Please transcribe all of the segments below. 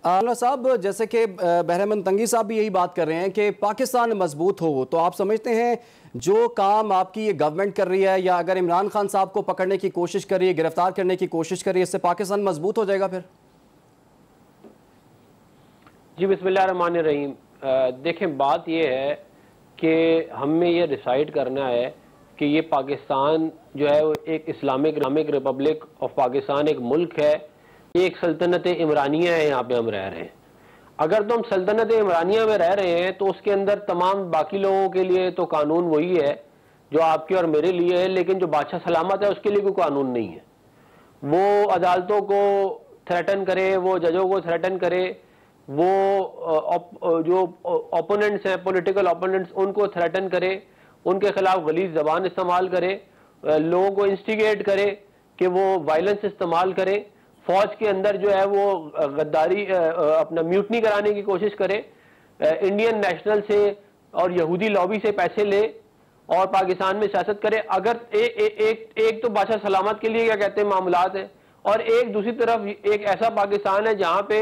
आला साहब, जैसे कि बहरमन तंगी साहब भी यही बात कर रहे हैं कि पाकिस्तान मजबूत हो, तो आप समझते हैं जो काम आपकी ये गवर्नमेंट कर रही है, या अगर इमरान खान साहब को पकड़ने की कोशिश कर रही है, गिरफ्तार करने की कोशिश कर रही है, इससे पाकिस्तान मजबूत हो जाएगा फिर? जी बिस्मिल्लाहिर्रहमानिर्रहीम। देखें, बात यह है कि हमें ये डिसाइड करना है कि ये पाकिस्तान जो है वो एक इस्लामिक रिपब्लिक ऑफ पाकिस्तान एक मुल्क है, ये एक सल्तनत इमरानिया है। यहाँ पे हम रह रहे हैं। अगर तो हम सल्तनत इमरानिया में रह रहे हैं तो उसके अंदर तमाम बाकी लोगों के लिए तो कानून वही है जो आपके और मेरे लिए है, लेकिन जो बादशाह सलामत है उसके लिए कोई कानून नहीं है। वो अदालतों को थ्रेटन करे, वो जजों को थ्रेटन करे, वो जो ओपोनेंट्स हैं, पॉलिटिकल ओपोनेंट्स, उनको थ्रेटन करे, उनके खिलाफ गलीज जबान इस्तेमाल करे, लोगों को इंस्टिगेट करे कि वो वायलेंस इस्तेमाल करें, फौज के अंदर जो है वो गद्दारी अपना म्यूटनी कराने की कोशिश करे, इंडियन नेशनल से और यहूदी लॉबी से पैसे ले और पाकिस्तान में सियासत करे। अगर एक तो बादशाह सलामत के लिए क्या कहते हैं मामलात हैं, और एक दूसरी तरफ एक ऐसा पाकिस्तान है जहां पे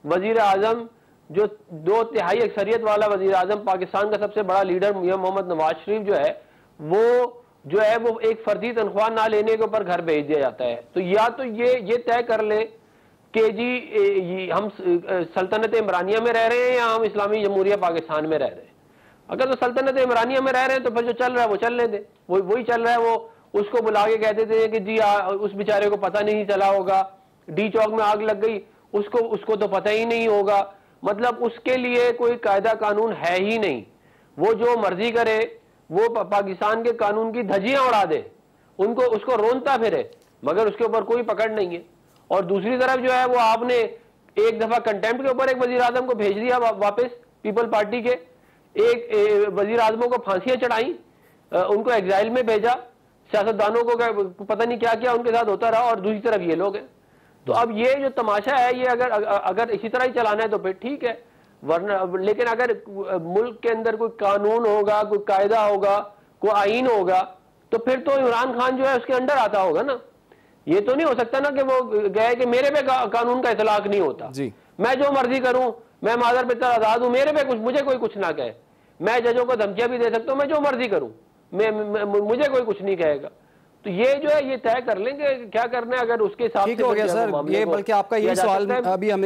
वजीर आजम, जो 2/3 अक्सरियत वाला वजीर आजम, पाकिस्तान का सबसे बड़ा लीडर मियां मोहम्मद नवाज शरीफ जो है वो एक फर्जी तनख्वाह ना लेने के ऊपर घर भेज दिया जाता है। तो या तो ये तय कर ले कि जी हम सल्तनत इमरानिया में रह रहे हैं या हम इस्लामी जमहूरिया पाकिस्तान में रह रहे हैं। अगर तो सल्तनत इमरानिया में रह रहे हैं तो फिर जो चल रहा है वो चलने दे, वही चल रहा है। वो उसको बुला के कहते थे कि जी उस बेचारे को पता नहीं चला होगा, डी चौक में आग लग गई, उसको तो पता ही नहीं होगा। मतलब उसके लिए कोई कायदा कानून है ही नहीं। वो जो मर्जी करे, वो पाकिस्तान के कानून की धज्जियां उड़ा दे, उसको रोनता फिरे, मगर उसके ऊपर कोई पकड़ नहीं है। और दूसरी तरफ जो है वो आपने एक दफा कंटेम्प्ट के ऊपर एक वजीर आजम को भेज दिया वापस, पीपल पार्टी के एक वजीर आजमों को फांसियां चढ़ाई, उनको एग्जाइल में भेजा, सियासतदानों को पता नहीं क्या क्या उनके साथ होता रहा, और दूसरी तरफ ये लोग हैं। तो अब ये जो तमाशा है, ये अगर इसी तरह ही चलाना है तो फिर ठीक है, वरना लेकिन अगर मुल्क के अंदर कोई कानून होगा, कोई कायदा होगा, कोई आईन होगा, तो फिर तो इमरान खान जो है उसके अंडर आता होगा ना। ये तो नहीं हो सकता ना कि वो गए कि मेरे पे कानून का इतलाक नहीं होता जी, मैं जो मर्जी करूं, मैं मादर पिता आजाद हूं, मेरे पे मुझे कोई कुछ ना कहे, मैं जजों को धमकियां भी दे सकता हूं, मैं जो मर्जी करूं, मुझे कोई कुछ नहीं कहेगा। तो ये जो है ये तय कर लेंगे क्या करना है, अगर उसके हिसाब से ठीक हो गया सर। ये बल्कि आपका यही सवाल अभी हमें